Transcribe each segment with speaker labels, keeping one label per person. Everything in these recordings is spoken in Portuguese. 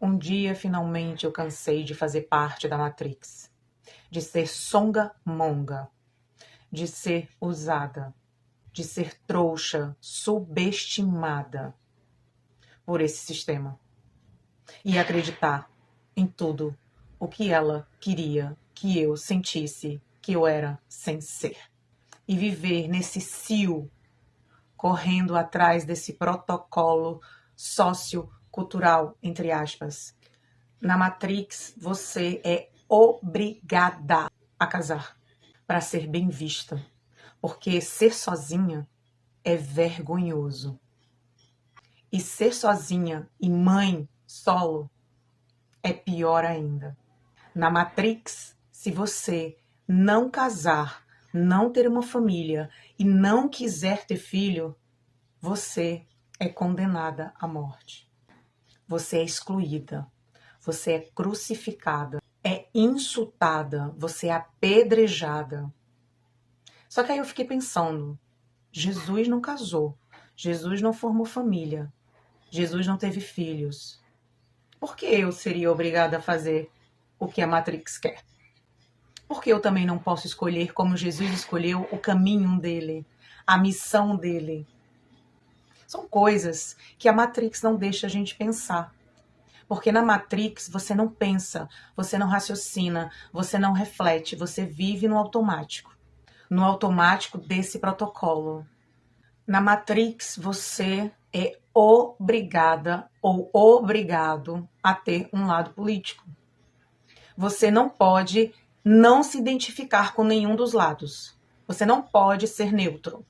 Speaker 1: Um dia, finalmente, eu cansei de fazer parte da Matrix, de ser songamonga, de ser usada, de ser trouxa, subestimada por esse sistema e acreditar em tudo o que ela queria que eu sentisse que eu era sem ser. E viver nesse cio, correndo atrás desse protocolo sociocultural, entre aspas. Na Matrix, você é obrigada a casar para ser bem vista, porque ser sozinha é vergonhoso. E ser sozinha e mãe solo é pior ainda. Na Matrix, se você não casar, não ter uma família e não quiser ter filho, você é condenada à morte. Você é excluída. Você é crucificada. É insultada. Você é apedrejada. Só que aí eu fiquei pensando, Jesus não casou. Jesus não formou família. Jesus não teve filhos. Por que eu seria obrigada a fazer o que a Matrix quer? Porque eu também não posso escolher como Jesus escolheu o caminho dele, a missão dele. São coisas que a Matrix não deixa a gente pensar. Porque na Matrix você não pensa, você não raciocina, você não reflete, você vive no automático. No automático desse protocolo. Na Matrix você é obrigada ou obrigado a ter um lado político. Você não pode não se identificar com nenhum dos lados. Você não pode ser neutro.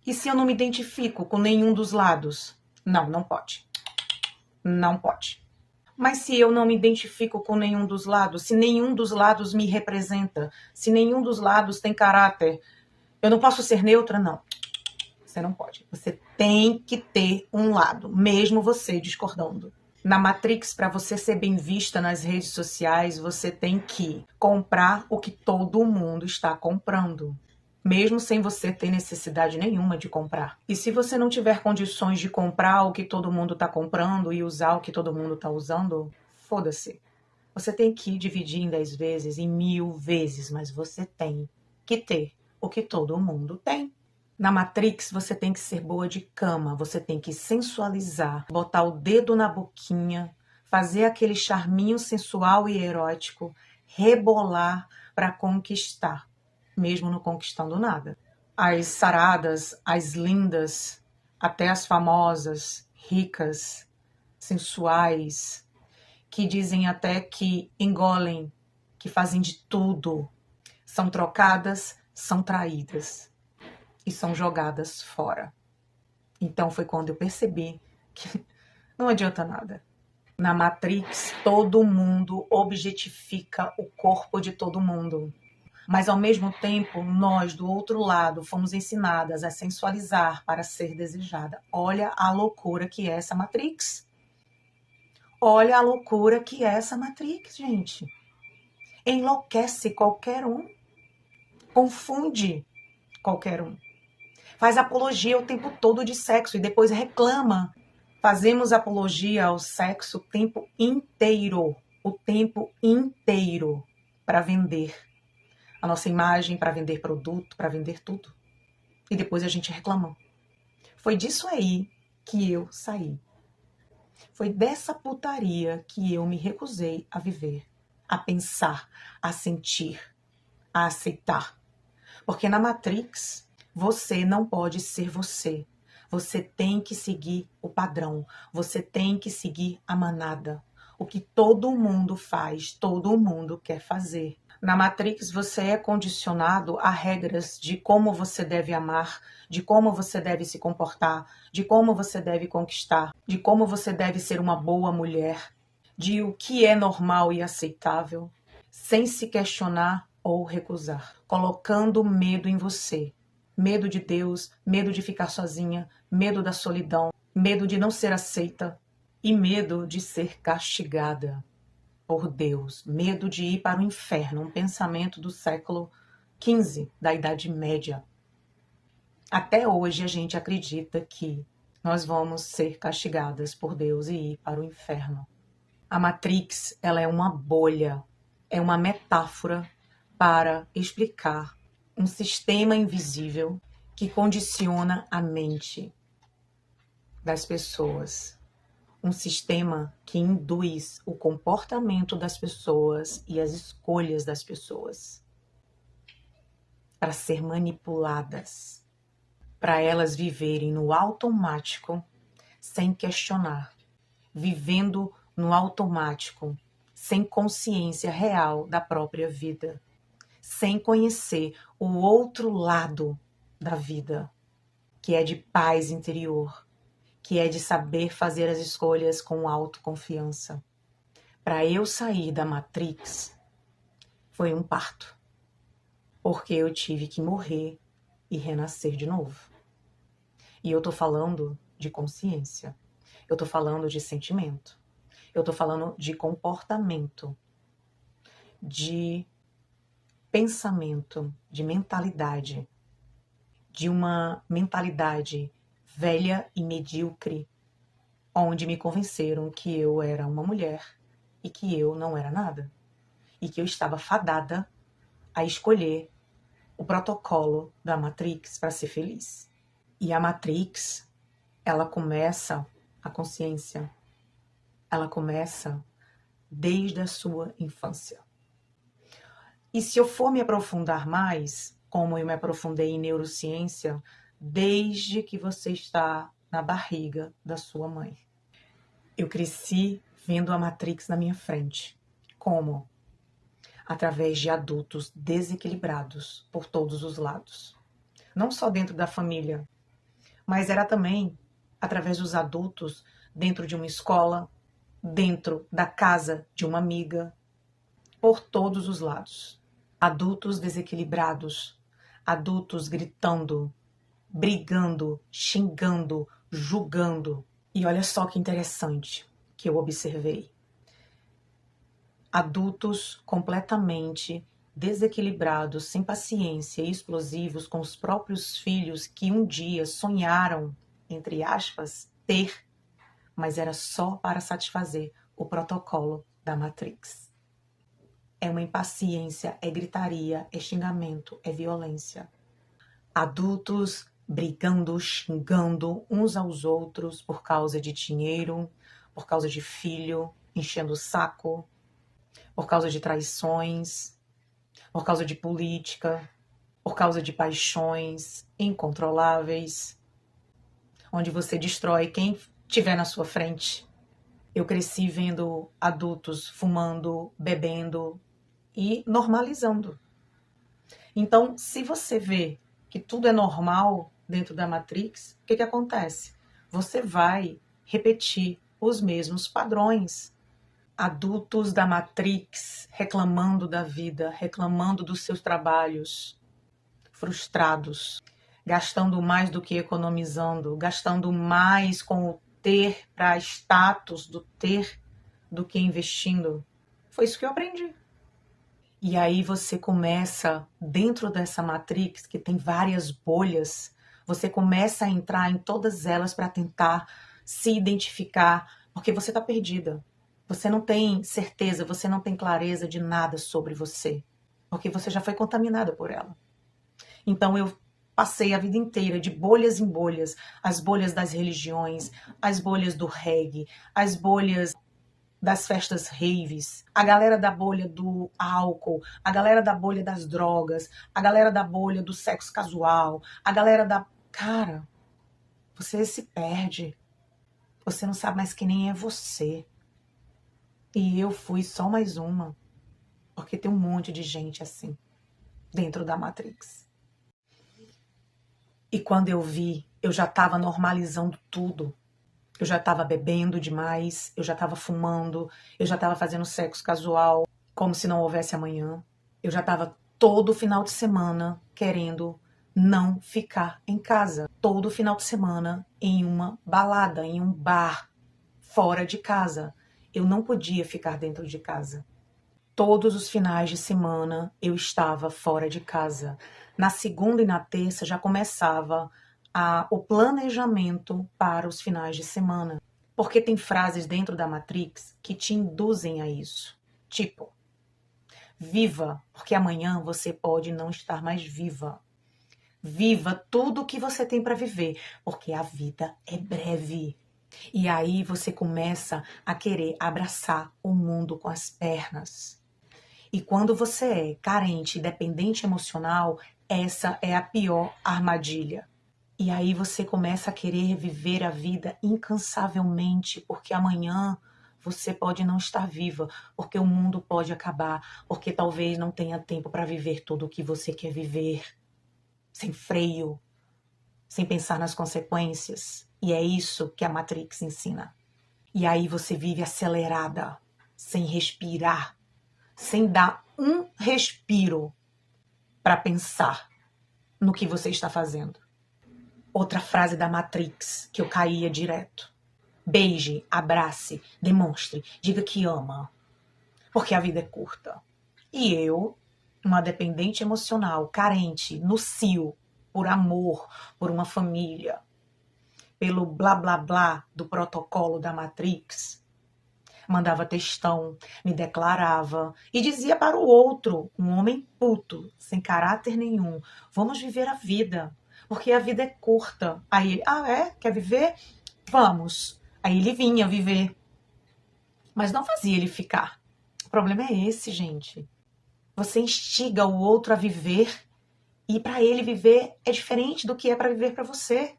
Speaker 1: E se eu não me identifico com nenhum dos lados? Não, não pode. Não pode. Mas se eu não me identifico com nenhum dos lados, se nenhum dos lados me representa, se nenhum dos lados tem caráter, eu não posso ser neutra? Não. Você não pode. Você tem que ter um lado, mesmo você discordando. Na Matrix, para você ser bem vista nas redes sociais, você tem que comprar o que todo mundo está comprando, mesmo sem você ter necessidade nenhuma de comprar. E se você não tiver condições de comprar o que todo mundo está comprando e usar o que todo mundo está usando, foda-se. Você tem que dividir em 10 vezes, em 1000 vezes, mas você tem que ter o que todo mundo tem. Na Matrix, você tem que ser boa de cama, você tem que sensualizar, botar o dedo na boquinha, fazer aquele charminho sensual e erótico, rebolar para conquistar, mesmo não conquistando nada. As saradas, as lindas, até as famosas, ricas, sensuais, que dizem até que engolem, que fazem de tudo, são trocadas, são traídas e são jogadas fora. Então foi quando eu percebi que não adianta nada. Na Matrix, todo mundo objetifica o corpo de todo mundo. Mas ao mesmo tempo, nós do outro lado fomos ensinadas a sensualizar para ser desejada. Olha a loucura que é essa Matrix. Olha a loucura que é essa Matrix, gente. Enlouquece qualquer um. Confunde qualquer um. Faz apologia o tempo todo de sexo e depois reclama. Fazemos apologia ao sexo o tempo inteiro. O tempo inteiro. Para vender a nossa imagem, para vender produto, para vender tudo. E depois a gente reclama. Foi disso aí que eu saí. Foi dessa putaria que eu me recusei a viver, a pensar, a sentir, a aceitar. Porque na Matrix, você não pode ser você. Você tem que seguir o padrão. Você tem que seguir a manada. O que todo mundo faz, todo mundo quer fazer. Na Matrix, você é condicionado a regras de como você deve amar, de como você deve se comportar, de como você deve conquistar, de como você deve ser uma boa mulher, de o que é normal e aceitável, sem se questionar ou recusar, colocando medo em você. Medo de Deus, medo de ficar sozinha, medo da solidão, medo de não ser aceita e medo de ser castigada por Deus, medo de ir para o inferno, um pensamento do século XV, da Idade Média. Até hoje a gente acredita que nós vamos ser castigadas por Deus e ir para o inferno. A Matrix, ela é uma bolha, é uma metáfora para explicar um sistema invisível que condiciona a mente das pessoas. Um sistema que induz o comportamento das pessoas e as escolhas das pessoas para ser manipuladas, para elas viverem no automático sem questionar, vivendo no automático sem consciência real da própria vida, sem conhecer o outro lado da vida, que é de paz interior, que é de saber fazer as escolhas com autoconfiança. Para eu sair da Matrix, foi um parto, porque eu tive que morrer e renascer de novo. E eu tô falando de consciência, eu tô falando de sentimento, eu tô falando de comportamento, de pensamento, de mentalidade, de uma mentalidade velha e medíocre, onde me convenceram que eu era uma mulher e que eu não era nada, e que eu estava fadada a escolher o protocolo da Matrix para ser feliz. E a Matrix, ela começa, a consciência, ela começa desde a sua infância. E se eu for me aprofundar mais, como eu me aprofundei em neurociência, desde que você está na barriga da sua mãe. Eu cresci vendo a Matrix na minha frente. Como? Através de adultos desequilibrados por todos os lados. Não só dentro da família, mas era também através dos adultos dentro de uma escola, dentro da casa de uma amiga, por todos os lados. Adultos desequilibrados, adultos gritando, brigando, xingando, julgando. E olha só que interessante que eu observei. Adultos completamente desequilibrados, sem paciência e explosivos com os próprios filhos que um dia sonharam, entre aspas, ter, mas era só para satisfazer o protocolo da Matrix. É uma impaciência, é gritaria, é xingamento, é violência. Adultos brigando, xingando uns aos outros por causa de dinheiro, por causa de filho, enchendo o saco, por causa de traições, por causa de política, por causa de paixões incontroláveis, onde você destrói quem estiver na sua frente. Eu cresci vendo adultos fumando, bebendo e normalizando. Então, se você vê que tudo é normal dentro da Matrix, o que acontece? Você vai repetir os mesmos padrões. Adultos da Matrix reclamando da vida, reclamando dos seus trabalhos, frustrados, gastando mais do que economizando, gastando mais com o ter para status do ter do que investindo. Foi isso que eu aprendi. E aí você começa, dentro dessa Matrix, que tem várias bolhas, você começa a entrar em todas elas para tentar se identificar, porque você está perdida. Você não tem certeza, você não tem clareza de nada sobre você, porque você já foi contaminada por ela. Então eu passei a vida inteira de bolhas em bolhas, as bolhas das religiões, as bolhas do reggae, as bolhas das festas raves, a galera da bolha do álcool, a galera da bolha das drogas, a galera da bolha do sexo casual, a galera da... Cara, você se perde. Você não sabe mais quem nem é você. E eu fui só mais uma, porque tem um monte de gente assim, dentro da Matrix. E quando eu vi, eu já estava normalizando tudo. Eu já estava bebendo demais, eu já estava fumando, eu já estava fazendo sexo casual, como se não houvesse amanhã. Eu já estava todo final de semana querendo não ficar em casa. Todo final de semana em uma balada, em um bar, fora de casa. Eu não podia ficar dentro de casa. Todos os finais de semana eu estava fora de casa. Na segunda e na terça já começava o planejamento para os finais de semana. Porque tem frases dentro da Matrix que te induzem a isso. Tipo, viva, porque amanhã você pode não estar mais viva. Viva tudo o que você tem para viver, porque a vida é breve. E aí você começa a querer abraçar o mundo com as pernas. E quando você é carente e dependente emocional, essa é a pior armadilha. E aí você começa a querer viver a vida incansavelmente, porque amanhã você pode não estar viva, porque o mundo pode acabar, porque talvez não tenha tempo para viver tudo o que você quer viver, sem freio, sem pensar nas consequências. E é isso que a Matrix ensina. E aí você vive acelerada, sem respirar, sem dar um respiro para pensar no que você está fazendo. Outra frase da Matrix que eu caía direto. Beije, abrace, demonstre, diga que ama. Porque a vida é curta. E eu, uma dependente emocional, carente, no cio, por amor, por uma família, pelo blá blá blá do protocolo da Matrix, mandava textão, me declarava e dizia para o outro, um homem puto, sem caráter nenhum, vamos viver a vida, porque a vida é curta. Aí ele, quer viver? Vamos. Aí ele vinha viver, mas não fazia ele ficar. O problema é esse, gente. Você instiga o outro a viver e para ele viver é diferente do que é para viver para você.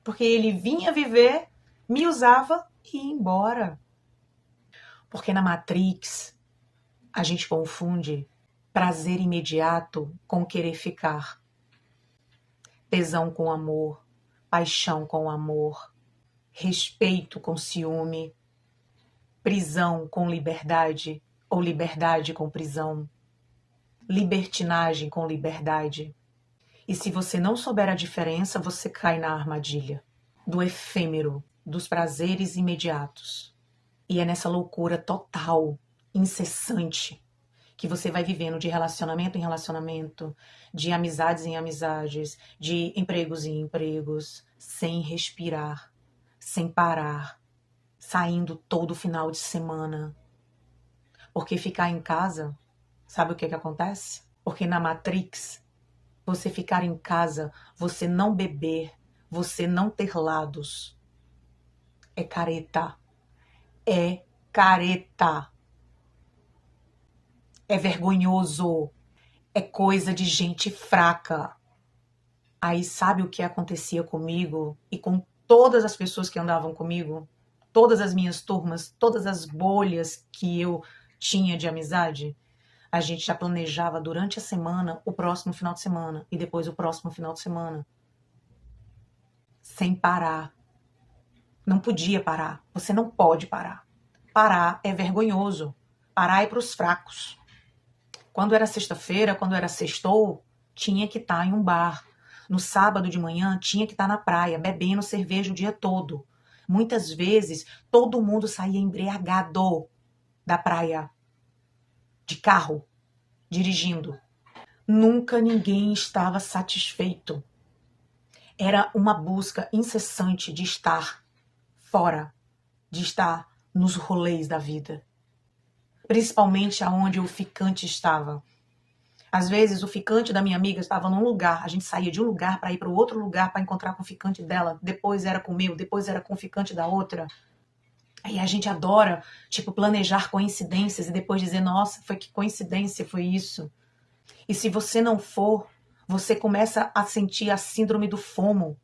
Speaker 1: Porque ele vinha viver, me usava e ia embora. Porque na Matrix a gente confunde prazer imediato com querer ficar. Tesão com amor, paixão com amor, respeito com ciúme, prisão com liberdade ou liberdade com prisão, libertinagem com liberdade. E se você não souber a diferença, você cai na armadilha do efêmero, dos prazeres imediatos. E é nessa loucura total, incessante, que você vai vivendo de relacionamento em relacionamento, de amizades em amizades, de empregos em empregos, sem respirar, sem parar, saindo todo final de semana. Porque ficar em casa, sabe o que acontece? Porque na Matrix, você ficar em casa, você não beber, você não ter lados, é careta. É careta. É vergonhoso. É coisa de gente fraca. Aí sabe o que acontecia comigo e com todas as pessoas que andavam comigo? Todas as minhas turmas, todas as bolhas que eu tinha de amizade? A gente já planejava durante a semana o próximo final de semana e depois o próximo final de semana. Sem parar. Não podia parar. Você não pode parar. Parar é vergonhoso. Parar é para os fracos. Quando era sexta-feira, quando era sextou, tinha que estar em um bar. No sábado de manhã, tinha que estar na praia, bebendo cerveja o dia todo. Muitas vezes, todo mundo saía embriagado da praia, de carro, dirigindo. Nunca ninguém estava satisfeito. Era uma busca incessante de estar fora, de estar nos rolês da vida. Principalmente aonde o ficante estava. Às vezes o ficante da minha amiga estava num lugar, a gente saía de um lugar para ir para o outro lugar para encontrar com o ficante dela, depois era com o meu, depois era com o ficante da outra. Aí a gente adora, tipo, planejar coincidências e depois dizer, nossa, foi que coincidência foi isso. E se você não for, você começa a sentir a síndrome do FOMO.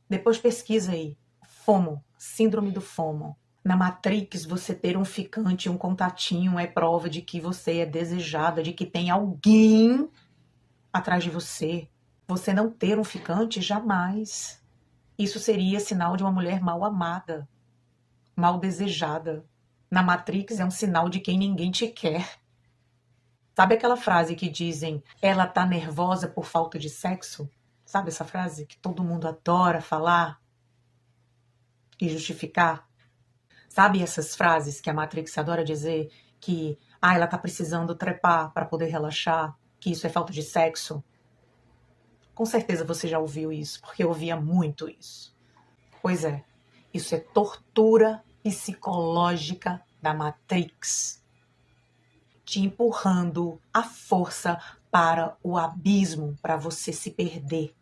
Speaker 1: Depois pesquisa aí, FOMO, síndrome do FOMO. Na Matrix, você ter um ficante, um contatinho é prova de que você é desejada, de que tem alguém atrás de você. Você não ter um ficante, jamais. Isso seria sinal de uma mulher mal amada, mal desejada. Na Matrix é um sinal de quem ninguém te quer. Sabe aquela frase que dizem, ela tá nervosa por falta de sexo? Sabe essa frase que todo mundo adora falar e justificar? Sabe essas frases que a Matrix adora dizer que ela tá precisando trepar para poder relaxar, que isso é falta de sexo? Com certeza você já ouviu isso, porque eu ouvia muito isso. Pois é, Isso é tortura psicológica da Matrix, te empurrando à força para o abismo, para você se perder.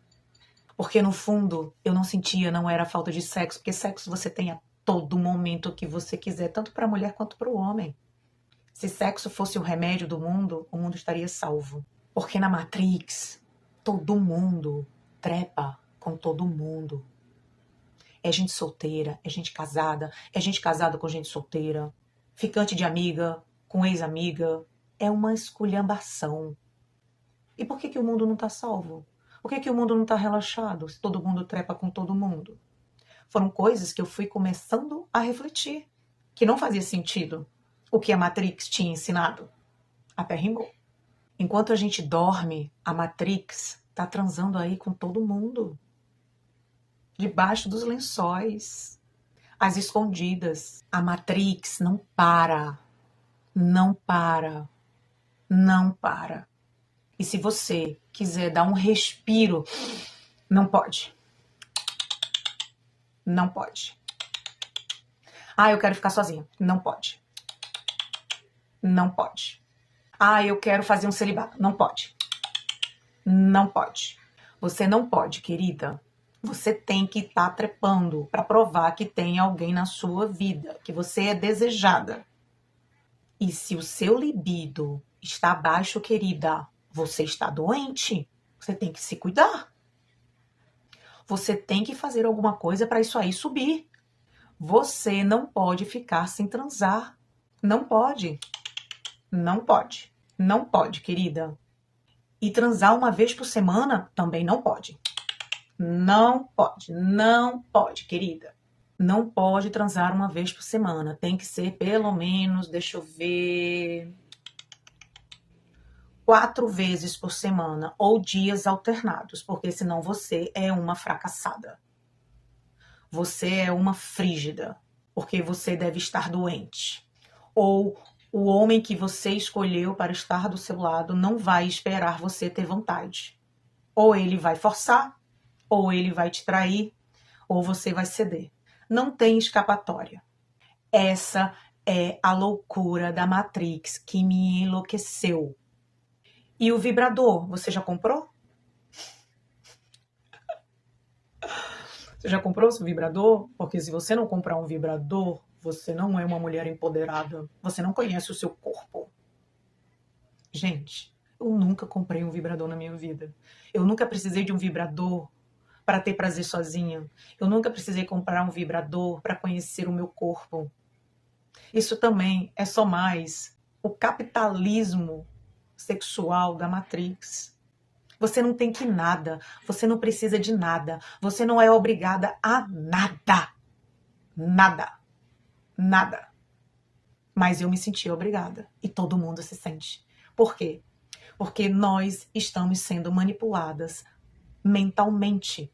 Speaker 1: Porque no fundo, eu não sentia, não era falta de sexo, porque sexo você tem a todo momento que você quiser, tanto para a mulher quanto para o homem. Se sexo fosse o remédio do mundo, o mundo estaria salvo. Porque na Matrix, todo mundo trepa com todo mundo. É gente solteira, é gente casada com gente solteira, ficante de amiga com ex-amiga. É uma esculhambação. E por que o mundo não está salvo? Por que o mundo não está relaxado se todo mundo trepa com todo mundo? Foram coisas que eu fui começando a refletir, que não fazia sentido o que a Matrix tinha ensinado. Até rimou. Enquanto a gente dorme, a Matrix está transando aí com todo mundo. Debaixo dos lençóis, às escondidas. A Matrix não para, não para, não para. E se você quiser dar um respiro, não pode. Não pode. Ah, eu quero ficar sozinha. Não pode. Não pode. Ah, eu quero fazer um celibato. Não pode. Não pode. Você não pode, querida. Você tem que estar trepando para provar que tem alguém na sua vida, que você é desejada. E se o seu libido está baixo, querida, você está doente. Você tem que se cuidar. Você tem que fazer alguma coisa para isso aí subir. Você não pode ficar sem transar. Não pode. Não pode. Não pode, querida. E transar uma vez por semana também não pode. Não pode. Não pode, querida. Não pode transar uma vez por semana. Tem que ser pelo menos, deixa eu ver, 4 vezes por semana ou dias alternados, porque senão você é uma fracassada. Você é uma frígida, porque você deve estar doente. Ou o homem que você escolheu para estar do seu lado não vai esperar você ter vontade. Ou ele vai forçar, ou ele vai te trair, ou você vai ceder. Não tem escapatória. Essa é a loucura da Matrix que me enlouqueceu. E o vibrador, você já comprou? Você já comprou o seu vibrador? Porque se você não comprar um vibrador, você não é uma mulher empoderada. Você não conhece o seu corpo. Gente, eu nunca comprei um vibrador na minha vida. Eu nunca precisei de um vibrador para ter prazer sozinha. Eu nunca precisei comprar um vibrador para conhecer o meu corpo. Isso também é só mais o capitalismo sexual da Matrix. Você não tem que nada, você não precisa de nada, você não é obrigada a nada. Nada. Nada. Mas eu me senti obrigada. E todo mundo se sente. Por quê? Porque nós estamos sendo manipuladas mentalmente.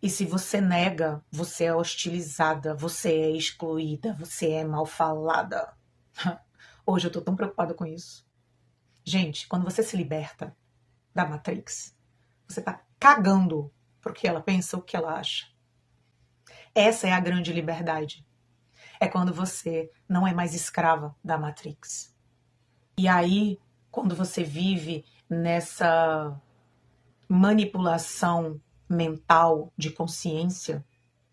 Speaker 1: E se você nega, você é hostilizada, você é excluída, você é mal falada. Hoje eu tô tão preocupada com isso. Gente, quando você se liberta da Matrix, você tá cagando pro que ela pensa, o que ela acha. Essa é a grande liberdade. É quando você não é mais escrava da Matrix. E aí, quando você vive nessa manipulação mental de consciência,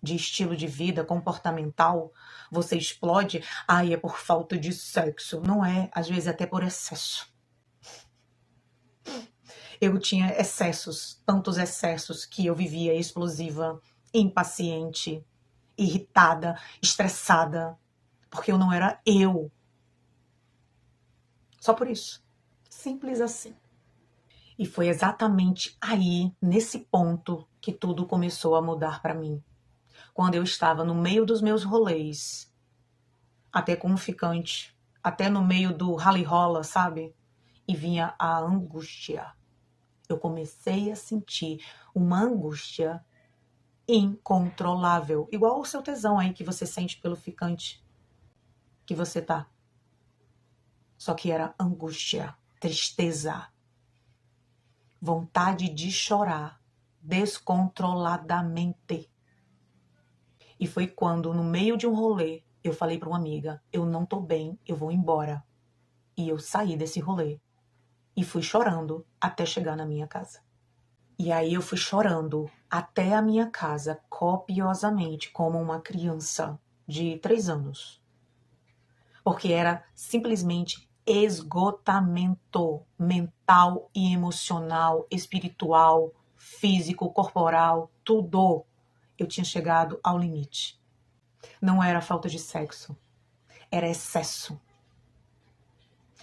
Speaker 1: de estilo de vida comportamental, você explode, aí é por falta de sexo. Não é, às vezes até por excesso. Eu tinha excessos, tantos excessos, que eu vivia explosiva, impaciente, irritada, estressada, porque eu não era eu. Só por isso. Simples assim. E foi exatamente aí, nesse ponto, que tudo começou a mudar para mim. Quando eu estava no meio dos meus rolês, até com um ficante, até no meio do rally-rola, sabe? E vinha a angústia. Eu comecei a sentir uma angústia incontrolável. Igual o seu tesão aí que você sente pelo ficante que você tá. Só que era angústia, tristeza, vontade de chorar descontroladamente. E foi quando, no meio de um rolê, eu falei para uma amiga, eu não tô bem, eu vou embora. E eu saí desse rolê e fui chorando até chegar na minha casa. E aí eu fui chorando até a minha casa, copiosamente, como uma criança de 3 anos. Porque era simplesmente esgotamento mental e emocional, espiritual, físico, corporal, tudo. Eu tinha chegado ao limite. Não era falta de sexo, era excesso.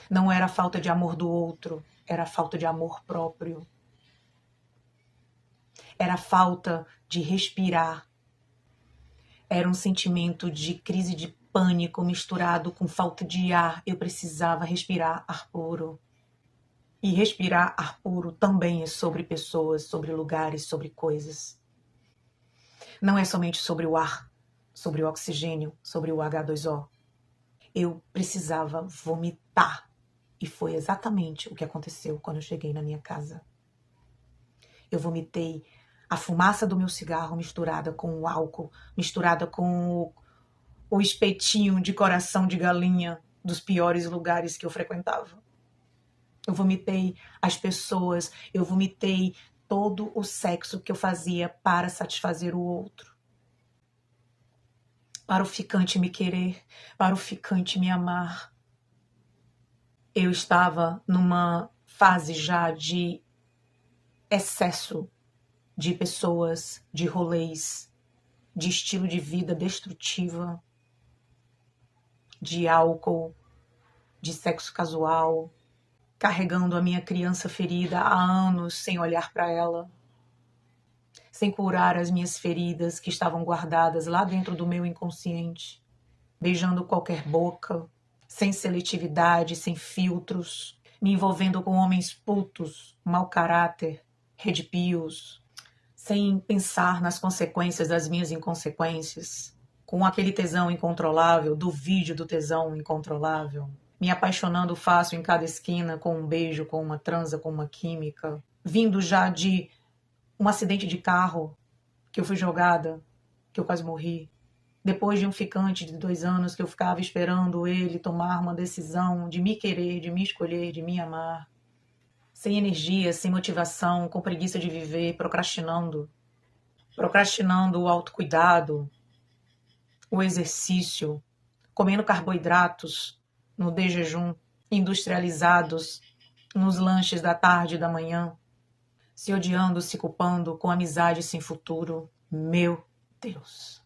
Speaker 1: Não era falta de amor do outro, era falta de amor próprio. Era falta de respirar. Era um sentimento de crise de pânico misturado com falta de ar. Eu precisava respirar ar puro. E respirar ar puro também é sobre pessoas, sobre lugares, sobre coisas. Não é somente sobre o ar, sobre o oxigênio, sobre o H2O. Eu precisava vomitar. E foi exatamente o que aconteceu quando eu cheguei na minha casa. Eu vomitei a fumaça do meu cigarro misturada com o álcool, misturada com o espetinho de coração de galinha dos piores lugares que eu frequentava. Eu vomitei as pessoas, eu vomitei todo o sexo que eu fazia para satisfazer o outro. Para o ficante me querer, para o ficante me amar. Eu estava numa fase já de excesso de pessoas, de rolês, de estilo de vida destrutiva, de álcool, de sexo casual, carregando a minha criança ferida há anos sem olhar para ela, sem curar as minhas feridas que estavam guardadas lá dentro do meu inconsciente, beijando qualquer boca, sem seletividade, sem filtros, me envolvendo com homens putos, mau caráter, redpios, sem pensar nas consequências das minhas inconsequências, com aquele tesão incontrolável, do vídeo do tesão incontrolável, me apaixonando fácil em cada esquina, com um beijo, com uma transa, com uma química, vindo já de um acidente de carro, que eu fui jogada, que eu quase morri, depois de um ficante de 2 anos que eu ficava esperando ele tomar uma decisão de me querer, de me escolher, de me amar, sem energia, sem motivação, com preguiça de viver, procrastinando o autocuidado, o exercício, comendo carboidratos no de jejum, industrializados nos lanches da tarde e da manhã, se odiando, se culpando, com amizade sem futuro. Meu Deus.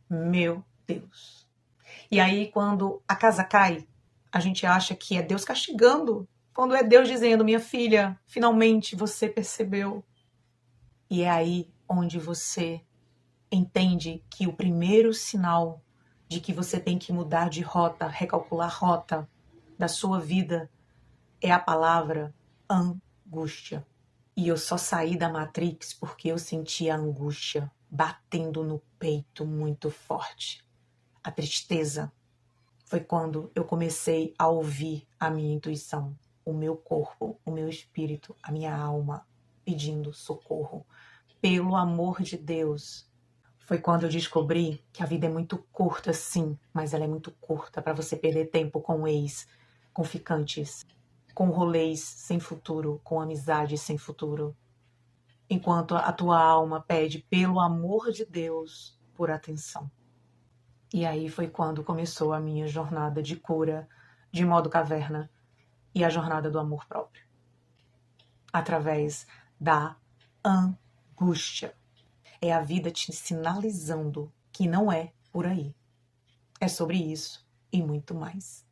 Speaker 1: Meu Deus. E aí, quando a casa cai, a gente acha que é Deus castigando, quando é Deus dizendo, minha filha, finalmente você percebeu. E é aí onde você entende que o primeiro sinal de que você tem que mudar de rota, recalcular rota da sua vida é a palavra angústia. E eu só saí da Matrix porque eu senti a angústia batendo no peito muito forte. A tristeza foi quando eu comecei a ouvir a minha intuição, o meu corpo, o meu espírito, a minha alma pedindo socorro. Pelo amor de Deus. Foi quando eu descobri que a vida é muito curta, sim, mas ela é muito curta para você perder tempo com ex, com ficantes, com rolês sem futuro, com amizades sem futuro. Enquanto a tua alma pede, pelo amor de Deus, por atenção. E aí foi quando começou a minha jornada de cura, de modo caverna, e a jornada do amor próprio. Através da angústia. É a vida te sinalizando que não é por aí. É sobre isso e muito mais.